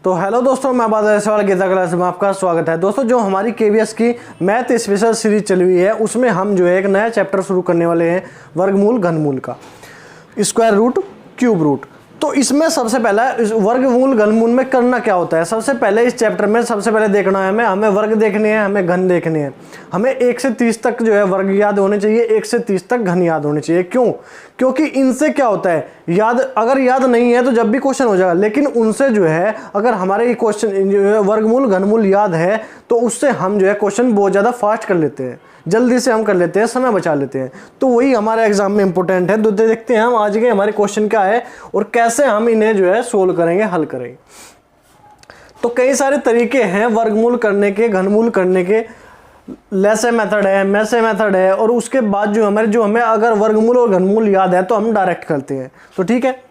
तो हेलो दोस्तों, मैं बादल सवाल गीता क्लास में आपका स्वागत है। दोस्तों, जो हमारी केवीएस की मैथ स्पेशल सीरीज चली हुई है उसमें हम जो है एक नया चैप्टर शुरू करने वाले हैं, वर्गमूल घनमूल का, स्क्वायर रूट क्यूब रूट। तो इसमें सबसे पहला वर्गमूल घनमूल में करना क्या होता है। सबसे पहले इस चैप्टर में सबसे पहले देखना है हमें वर्ग देखने हैं, हमें घन देखने हैं। हमें 1 से 30 तक जो है वर्ग याद होने चाहिए, 1 से 30 तक घन याद होने चाहिए। क्यों? क्योंकि इनसे क्या होता है, अगर याद नहीं है तो जब भी क्वेश्चन हो जाएगा, लेकिन उनसे जो है अगर हमारे क्वेश्चन वर्गमूल घनमूल याद है तो उससे हम जो है क्वेश्चन बहुत ज़्यादा फास्ट कर लेते हैं, जल्दी से हम कर लेते हैं, समय बचा लेते हैं। तो वही हमारे एग्जाम में इंपॉर्टेंट है। तो देखते हैं हम आज के हमारे क्वेश्चन क्या है और कैसे हम इन्हें जो है सोल्व करेंगे, हल करेंगे। तो कई सारे तरीके हैं वर्गमूल करने के, घनमूल करने के। लेसे मेथड है, मैसे मेथड है, और उसके बाद जो हमें अगर वर्गमूल और घनमूल याद है तो हम डायरेक्ट करते हैं। तो ठीक है,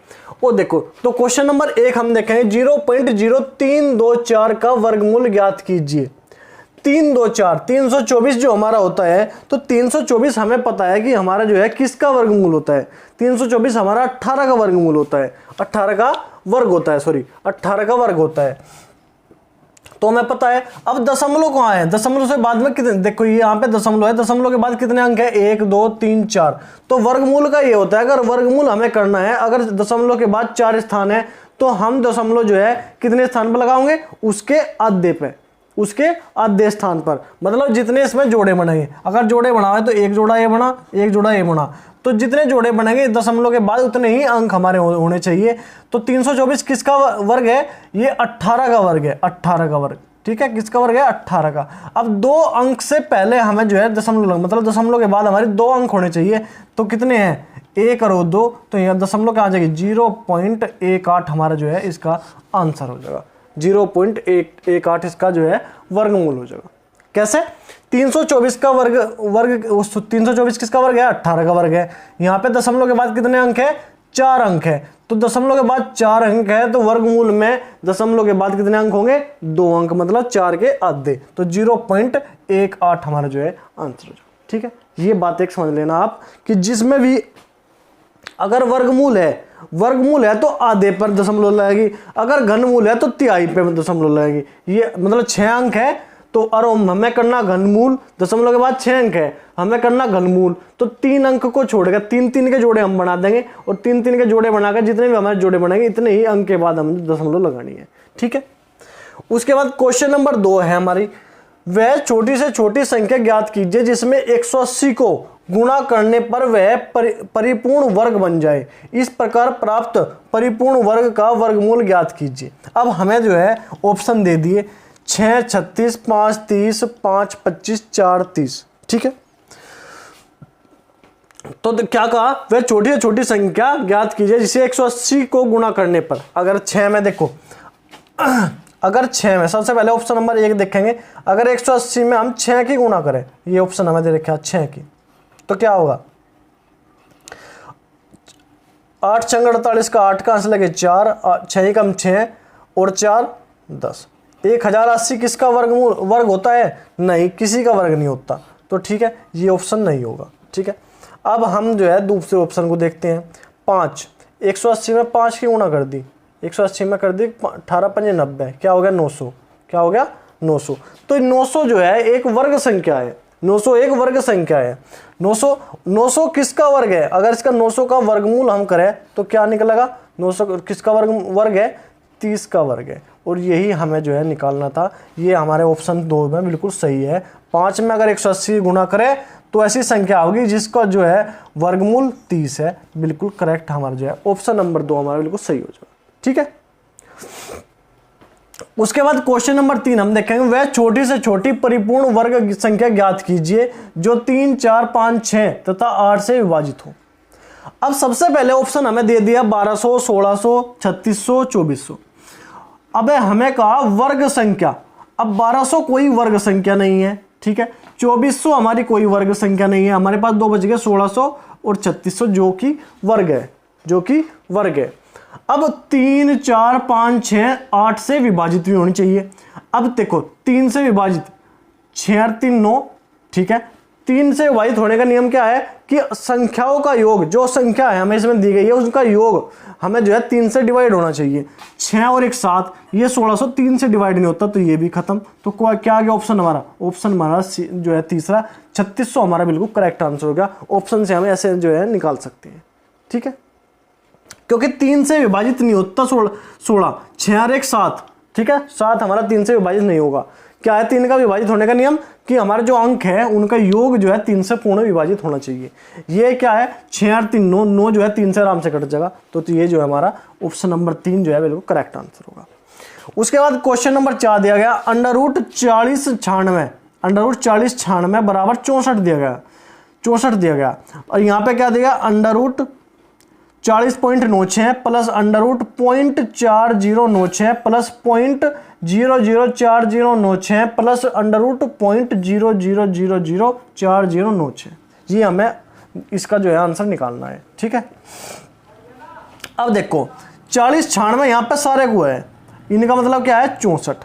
वो देखो। तो क्वेश्चन नंबर 1 हम देखेंगे, 0.0324 का वर्गमूल ज्ञात कीजिए। 324 324 जो हमारा होता है, तो 324 हमें पता है कि हमारा जो है किसका वर्गमूल होता है। 324 हमारा 18 का वर्गमूल होता है, 18 का वर्ग होता है, 18 का वर्ग होता है। तो हमें पता है। अब दशमलव कहाँ है, दशमलव से बाद में कितने, देखो ये यहाँ पे दशमलव है, दशमलव के बाद कितने अंक है, 1 2 3 4। तो वर्गमूल का ये होता है, अगर वर्गमूल हमें करना है, अगर दशमलव के बाद 4 स्थान है तो हम दशमलव जो है कितने स्थान पर लगाओगे, उसके आधे पे, उसके आधे स्थान पर। मतलब जितने इसमें जोड़े बनेंगे, अगर जोड़े बना है तो एक जोड़ा ये बना, एक जोड़ा ये बना, तो जितने जोड़े बनेंगे दशमलव के बाद उतने ही अंक हमारे होने चाहिए। तो 324 किसका वर्ग है, ये 18 का वर्ग है, 18 का वर्ग। ठीक है, किसका वर्ग है, 18 का। अब 2 अंक से पहले हमें जो है दशमलव, मतलब दशमलव के बाद हमारे 2 अंक होने चाहिए। तो कितने हैं, 1 और 2, तो यहाँ दशमलव क्या आ जाएगी, 0.18 हमारा जो है इसका आंसर हो जाएगा। 0.18 इसका जो है वर्गमूल हो जाएगा। कैसे, 324 का वर्ग 324 किसका वर्ग है, 18 का वर्ग है। यहाँ पे दशमलव के बाद कितने अंक है, 4 अंक है। तो दशमलव के बाद 4 अंक है, तो वर्गमूल में दशमलव के बाद कितने अंक होंगे, 2 अंक, मतलब 4 के आधे। तो 0.18 हमारा जो है आंसर हो जाएगा। ठीक है, ये बात एक समझ लेना आप कि जिसमें भी अगर वर्गमूल है तो आधे पर दशमलव लगेगी, अगर घनमूल है तो तिहाई पे दशमलव लगेगी। ये मतलब 6 अंक है तो और हमें करना घनमूल, दशमलव के बाद 6 अंक है, हमें करना घनमूल, तो 3 अंक को छोड़कर 3 के जोड़े हम बना देंगे, और 3 के जोड़े बनाकर जितने भी हमारे जोड़े बनेंगे इतने ही अंक के बाद हम दशमलव लगानी है। ठीक है, उसके बाद क्वेश्चन नंबर 2 है हमारी, वह छोटी से छोटी संख्या ज्ञात कीजिए जिसमें 180 को गुणा करने पर वह परिपूर्ण वर्ग बन जाए। इस प्रकार प्राप्त परिपूर्ण वर्ग का वर्गमूल ज्ञात कीजिए। अब हमें जो है ऑप्शन दे दिए, 6 36 5 30 5 25 4 30। ठीक है, तो क्या कहा, वह छोटी से छोटी संख्या ज्ञात कीजिए जिसे 180 को गुणा करने पर। अगर 6 में देखो, अगर 6 में सबसे पहले ऑप्शन नंबर 1 देखेंगे, अगर 180 में हम 6 की गुणा करें, ये ऑप्शन हमें दे रखा है 6 की, तो क्या होगा, 8 6 48 का 8 का आंसर लगे 4, 6 कम 6 और 4 10। 1080 किसका वर्ग होता है, नहीं, किसी का वर्ग नहीं होता। तो ठीक है, ये ऑप्शन नहीं होगा। ठीक है, अब हम जो है दूसरे ऑप्शन को देखते हैं। 5, 180 में 5 की गुणा कर दी, 180 में कर दी 18 5 90, क्या हो गया 900, क्या हो गया 900। तो 900 जो है एक वर्ग संख्या है, 900 एक वर्ग संख्या है। 900 किसका वर्ग है, अगर इसका 900 का वर्गमूल हम करें तो क्या निकलेगा, 900 किसका वर्ग है, 30 का वर्ग है। और यही हमें जो है निकालना था। ये हमारे ऑप्शन 2 में बिल्कुल सही है। 5 में अगर 180 गुणा करें तो ऐसी संख्या होगी जिसका जो है वर्गमूल 30 है। बिल्कुल करेक्ट हमारा जो है ऑप्शन नंबर 2 हमारा बिल्कुल सही हो जाएगा। ठीक है, उसके बाद क्वेश्चन नंबर 3 हम देखेंगे, वह छोटी से छोटी परिपूर्ण वर्ग संख्या ज्ञात कीजिए जो 3 4 5 6 तथा 8 से विभाजित हो। अब सबसे पहले ऑप्शन हमें दे दिया 1200 1600 3600 2400। अब हमें कहा वर्ग संख्या, अब 1200 कोई वर्ग संख्या नहीं है। ठीक है, 2400 हमारी कोई वर्ग संख्या नहीं है, हमारे पास 2 बच गए, 1600 और 3600 जो कि वर्ग है, अब 3 4 5 6 8 से विभाजित भी होनी चाहिए। अब देखो 3 से विभाजित, 6 और 3 9। ठीक है, 3 से विभाजित होने का नियम क्या है कि संख्याओं का योग, जो संख्या है हमें इसमें दी गई है उसका योग हमें जो है 3 से डिवाइड होना चाहिए। 6 और 1 7, ये 1600 3 से डिवाइड नहीं होता तो ये भी खत्म। तो क्या आ गया ऑप्शन हमारा? ऑप्शन हमारा जो है तीसरा 3600 हमारा बिल्कुल करेक्ट आंसर हो गया। ऑप्शन से हम ऐसे जो है निकाल सकते हैं, ठीक है, क्योंकि 3 से विभाजित नहीं होता 16, 6 और 1 7, ठीक है, 7 हमारा 3 से विभाजित नहीं होगा। क्या है 3 का विभाजित होने का नियम? कि हमारे जो अंक है उनका योग जो है 3 से पूर्ण विभाजित होना चाहिए। ये क्या है 6 और 3 9, 9 जो है 3 से आराम से कट जाएगा। तो ये जो है हमारा ऑप्शन नंबर 3 जो है बिल्कुल करेक्ट आंसर होगा। उसके बाद क्वेश्चन नंबर 4 दिया गया √40 96 बराबर 64 दिया गया, 64 दिया गया। और यहाँ पे क्या दिया? √40.96 प्लस √0.4096 प्लस 0.004096 प्लस √0.00004096। ये हमें इसका जो है आंसर निकालना है, ठीक है। अब देखो 40 96 यहाँ पे सारे को है, इनका मतलब क्या है 64,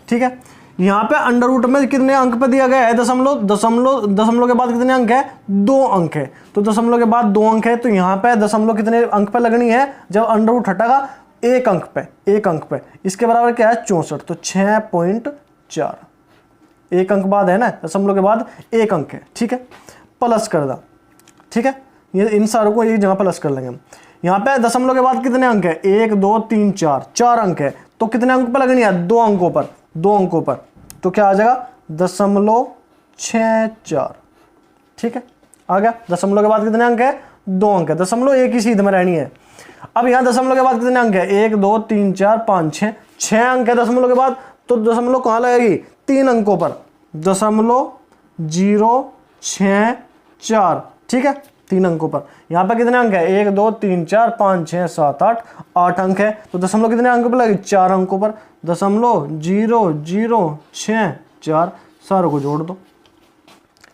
ठीक है। यहाँ पे अंडर रूट में कितने अंक पे दिया गया है? दशमलव। दशमलव के बाद कितने अंक है? 2 अंक है। तो दशमलव के बाद 2 अंक है, तो यहाँ पे दशमलव कितने अंक पे लगनी है? जब अंडर रूट हटेगा 1 अंक पे, 1 अंक पे। इसके बराबर क्या है? 64। तो 6.4, 1 अंक बाद है ना, दशमलव के बाद 1 अंक है, ठीक है। प्लस कर दा, ठीक है, ये इन सारों को एक जगह प्लस कर लेंगे हम। यहाँ पे दशमलव के बाद कितने अंक है? 1 2 3 4, 4 अंक है। तो कितने अंक पे लगनी है? 2 अंकों पर, 2 अंकों पर। तो क्या आ जाएगा? 0.64, ठीक है, आ गया। दशमलव के बाद कितने अंक है? 2 अंक है। दशमलव एक ही सीध में रहनी है। अब यहाँ दशमलव के बाद कितने अंक है? 1 2 3 4 5 6, 6 अंक है दशमलव के बाद। तो दशमलव कहाँ लगेगी? 3 अंकों पर, 0.064, ठीक है, 3 अंकों पर। यहाँ पे कितने अंक है? 1 2 3 4 5 6 7 8, 8 अंक है। तो दशमलव कितने अंकों पर लगेगी? 4 अंकों पर। 0.004, सारों को जोड़ दो,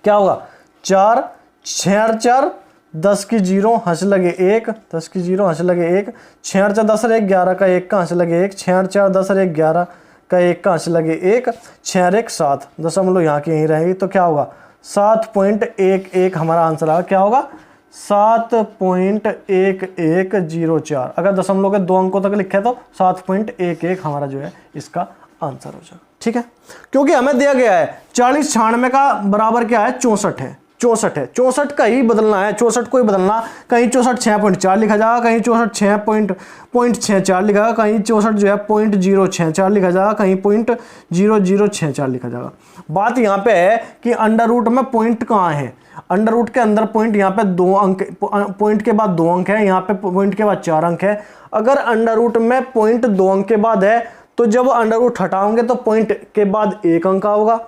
क्या होगा? 4 6 और 4 10 की 0 हंस लगे 1, 10 की 0 हंस लगे 1, 6 और 4 10 और 1 11 का 1 का हंस लगे 1, 6 और 4 10 और 1 11 का 1 का हंस लगे 1, 6 और 1 7, दशमलव यहाँ की यहीं रहेगी। तो क्या होगा? 7.11 हमारा आंसर आएगा। क्या होगा? 7.1104। अगर दशमलव के 2 अंकों तक लिखे तो 7.11 हमारा जो है इसका आंसर हो जाएगा, ठीक है। क्योंकि हमें दिया गया है 40 96 का बराबर क्या है? 64 है, 64 है। 64 का ही बदलना है, 64 को ही बदलना। कहीं 64 6.4 लिखा जाएगा, कहीं 64 6.64 लिखा जाएगा, कहीं 64 जो है 0.064 लिखा जाएगा, कहीं 0.0064 लिखा जाएगा। बात यहाँ पे है कि अंडर रूट में पॉइंट कहाँ है? अंडर रूट के अंदर पॉइंट, यहाँ पे 2 अंक, पॉइंट के बाद 2 अंक है, यहाँ पे पॉइंट के बाद 4 अंक है। अगर अंडर रूट में पॉइंट 2 अंक के बाद है तो जब अंडर रूट हटाओगे तो पॉइंट के बाद 1 अंक होगा।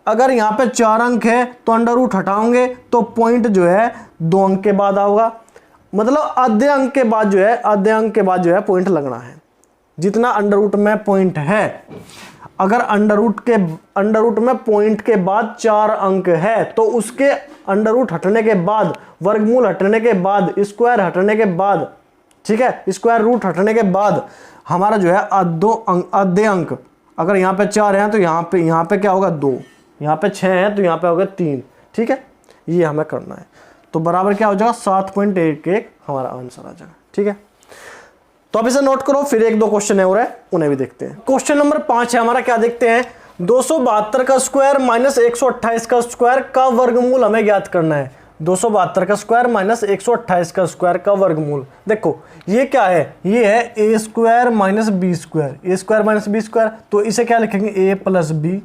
अगर यहाँ पे 4 अंक है तो अंडर रूट हटाओगे तो पॉइंट जो है 2 अंक के बाद आओगा। मतलब आधे अंक के बाद जो है, आधे अंक के बाद जो है पॉइंट लगना है। जितना अंडर रूट में पॉइंट है, अगर अंडर रूट में पॉइंट के बाद 4 अंक है तो उसके अंडर रूट हटने के बाद, वर्गमूल हटने के बाद, स्क्वायर हटने के बाद, ठीक है, स्क्वायर रूट हटने के बाद हमारा जो है आधे अंक, अगर यहाँ पे 4 हैं तो यहाँ पे क्या होगा? 2, यहाँ पे 6 हैं तो यहाँ पे होगा 3, ठीक है। ये हमें करना है। तो बराबर क्या हो जाएगा? 7.11 हमारा आंसर आ जाएगा, ठीक है। तो अब इसे नोट करो, फिर 1-2 क्वेश्चन है और है, उन्हें भी देखते हैं। क्वेश्चन नंबर 5 है हमारा, क्या देखते हैं? 272 का स्क्वायर माइनस 128 का स्क्वायर का वर्गमूल हमें ज्ञात करना है। 272 का स्क्वायर माइनस 128 का स्क्वायर का वर्गमूल। देखो ये क्या है? ये है ए स्क्वायर माइनस बी स्क्वायर, ए स्क्वायर माइनस बी स्क्वायर। तो इसे क्या लिखेंगे? ए प्लस बी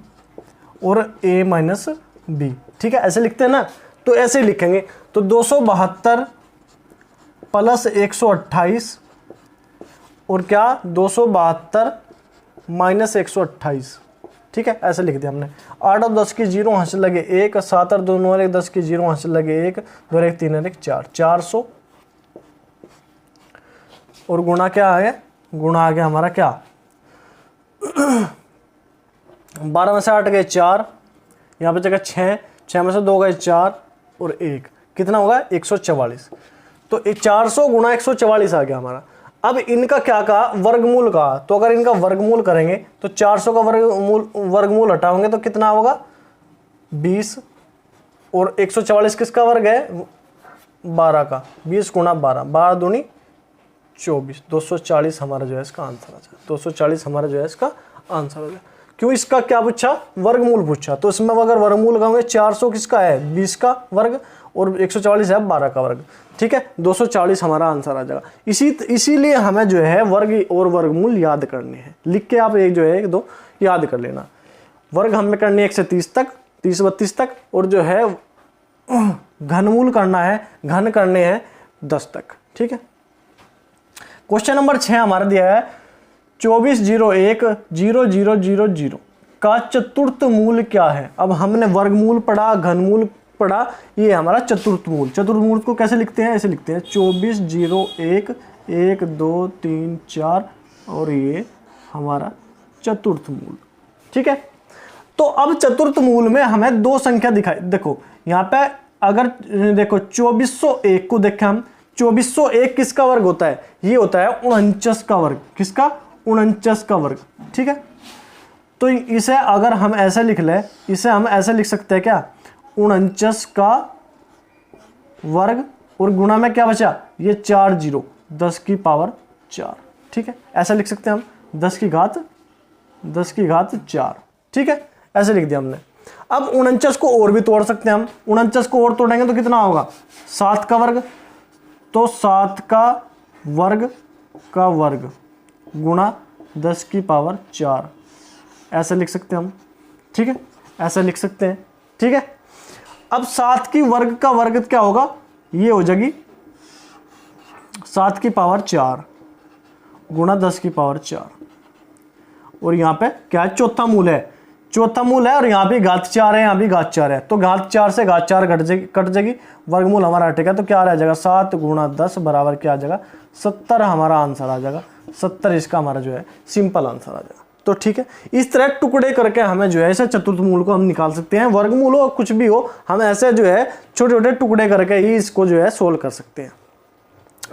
और ए माइनस बी, ठीक है, ऐसे लिखते हैं ना, तो ऐसे ही लिखेंगे। तो 272 प्लस 128 और क्या? 272 माइनस 128, ठीक है, ऐसे लिख दिया हमने। 8 और 10 की 0 हंस लगे 1, 7 और 2 9 और 1 10 की 0 हंस लगे 1, 2 और 1 3 और 1 4, 400 और गुणा क्या आ गया? गुणा आ गया हमारा क्या? 12 में से 8 गए 4, यहाँ पे जगह 6, 6 में से 2 गए 4 और 1, कितना होगा? 144। तो 400 गुणा 144 आ गया हमारा। अब इनका क्या कहा? वर्गमूल कहा। तो अगर इनका वर्गमूल करेंगे तो 400 का वर्गमूल हटाओगे तो कितना होगा? 20, और 144 किसका वर्ग है? 12 का, 20 गुणा 12, 12 दूनी 24, 240 हमारा जो है इसका आंसर आ जाएगा। 240 हमारा जो है इसका आंसर आ जाएगा। क्यों, इसका क्या पूछा, वर्गमूल पूछा, तो इसमें अगर वर्गमूल लगाओगे 400 किसका है, 20 का वर्ग, और 140 है 12 का वर्ग, ठीक है, 240 हमारा आंसर आ जाएगा। इसीलिए हमें जो है वर्ग और वर्गमूल याद करने हैं, लिख के आप एक जो है 1 2 याद कर लेना। वर्ग हमें करनी है 1 से 30 तक, 30 32 तक, और जो है घनमूल करना है, घन करने हैं 10 तक, ठीक है। क्वेश्चन नंबर 6 हमारा दिया है 24010000 का चतुर्थ मूल क्या है। अब हमने वर्गमूल पढ़ा, घनमूल पढ़ा, ये हमारा चतुर्थ मूल। चतुर्थ मूल को कैसे लिखते हैं, ऐसे लिखते हैं 2401 1 2 3 4, और ये हमारा चतुर्थ मूल, ठीक है। तो अब चतुर्थ मूल में हमें 2 संख्या दिखाई, देखो यहाँ पे अगर देखो 2401 को देखें हम, 2401 किसका वर्ग होता है, ये होता है 49 का वर्ग, किसका, 49 का वर्ग, ठीक है। तो इसे अगर हम ऐसे लिख ले, इसे हम ऐसे लिख सकते हैं क्या, 49 का वर्ग, और गुणा में क्या बचा, ये 4 0, 10 की पावर 4, ठीक है, ऐसा लिख सकते हैं हम, 10 की घात 4, ठीक है, ऐसे लिख दिया हमने। अब 49 को और भी तोड़ सकते हैं हम, 49 को और तोड़ेंगे तो कितना होगा, 7 का वर्ग, तो 7 का वर्ग गुणा 10 की पावर 4, ऐसे लिख सकते हैं हम, ठीक है, ऐसे लिख सकते हैं, ठीक है। अब 7 की वर्ग का वर्ग क्या होगा, ये हो जाएगी 7 की पावर 4 गुणा 10 की पावर 4, और यहाँ पे क्या है, चौथा मूल है, और यहाँ भी घात 4 है, यहाँ भी घात 4 है, तो घात 4 से घात 4 कट जाएगी, वर्गमूल हमारा हटेगा, तो क्या आ जाएगा, 7 गुणा 10 बराबर क्या आ जाएगा, 70 हमारा आंसर आ जाएगा। 70 इसका हमारा जो है सिंपल आंसर आ जाएगा। तो ठीक है, इस तरह टुकड़े करके हमें जो है ऐसे चतुर्थ मूल को हम निकाल सकते हैं, वर्गमूल हो कुछ भी हो, हम ऐसे जो है छोटे छोटे टुकड़े करके ही इसको जो है सोल्व कर सकते हैं।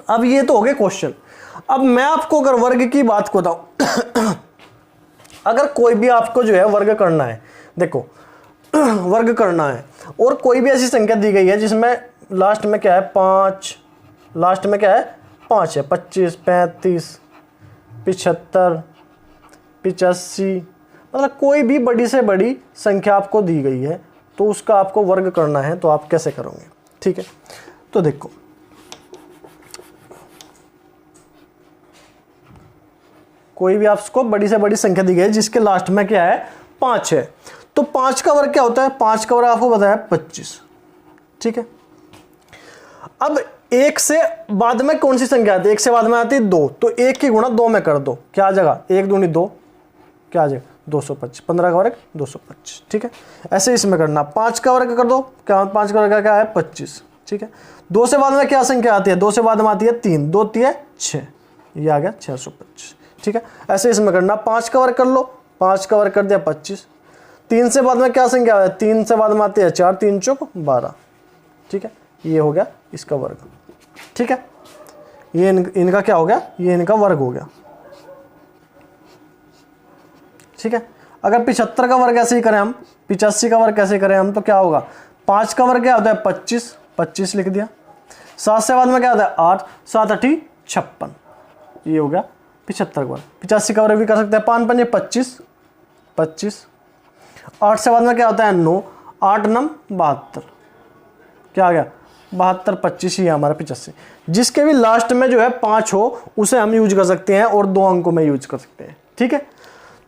अब ये तो हो गए क्वेश्चन। अब मैं आपको अगर वर्ग की बात को बताऊं अगर कोई भी आपको जो है वर्ग करना है, देखो वर्ग करना है, और कोई भी ऐसी संख्या दी गई है जिसमें लास्ट में क्या है 5, लास्ट में क्या है 5 है, 25 35 75 85, मतलब कोई भी बड़ी से बड़ी संख्या आपको दी गई है तो उसका आपको वर्ग करना है, तो आप कैसे करोगे, ठीक है। तो देखो कोई भी आपको बड़ी से बड़ी संख्या दी गई है जिसके लास्ट में क्या है 5 है, तो 5 का वर्ग क्या होता है, 5 का वर्ग आपको बताया 25, ठीक है। अब 1 से बाद में कौन सी संख्या आती है, 1 से बाद में आती है 2, तो 1 की गुणा 2 में कर दो, क्या आ जाएगा 1 दूनी 2, क्या आ जाएगा 225, 15 का वर्ग 225, ठीक है। ऐसे इसमें करना, 5 का वर्ग कर दो, क्या 5 का वर्ग क्या है 25, ठीक है। 2 से बाद में क्या संख्या आती है, 2 से बाद में आती है 3, 2 3 6, ये आ गया 625, ठीक है। ऐसे इसमें करना, 5 का वर्ग कर लो, 5 का वर्ग कर दिया 25। 3 से बाद में क्या संख्या है, 3 से बाद में आती है 4, 3 चौक 12, ठीक है। ये हो गया इसका वर्ग, ठीक है। ये इनका क्या हो गया, ये इनका वर्ग हो गया, ठीक है। अगर 75 का वर्ग ऐसे ही करें हम, 85 का वर्ग कैसे करें हम, तो क्या होगा 5 का वर्ग क्या होता है 25, 25 लिख दिया। 7 से बाद में क्या होता है 8, 7 8 56, ये हो गया 75 का वर्ग। 85 का वर्ग भी कर सकते हैं, 5 5 25 25। 8 से बाद में क्या होता है 9, 8 9 72, क्या आ गया 72 25, ही है हमारा 85। जिसके भी लास्ट में जो है 5 हो उसे हम यूज कर सकते हैं और 2 अंकों में यूज कर सकते हैं, ठीक है।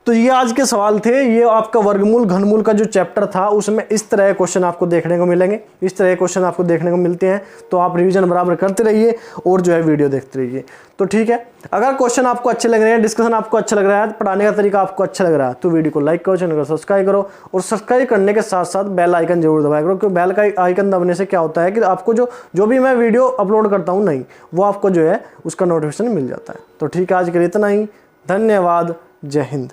तो ये आज के सवाल थे, ये आपका वर्गमूल घनमूल का जो चैप्टर था उसमें इस तरह के क्वेश्चन आपको देखने को मिलेंगे, इस तरह के क्वेश्चन आपको देखने को मिलते हैं। तो आप रिवीजन बराबर करते रहिए और जो है वीडियो देखते रहिए। तो ठीक है, अगर क्वेश्चन आपको अच्छे लग रहे हैं, डिस्कशन आपको अच्छा लग रहा है, पढ़ाने का तरीका आपको अच्छा लग रहा है, तो वीडियो को लाइक करो, चैनल को सब्सक्राइब करो, और सब्सक्राइब करने के साथ साथ बेल आइकन जरूर दबाया करो, क्योंकि बेल का आइकन दबाने से क्या होता है कि आपको जो भी मैं वीडियो अपलोड करता हूँ नहीं, वो आपको जो है उसका नोटिफिकेशन मिल जाता है। तो ठीक है, आज के लिए इतना ही, धन्यवाद, जय हिंद।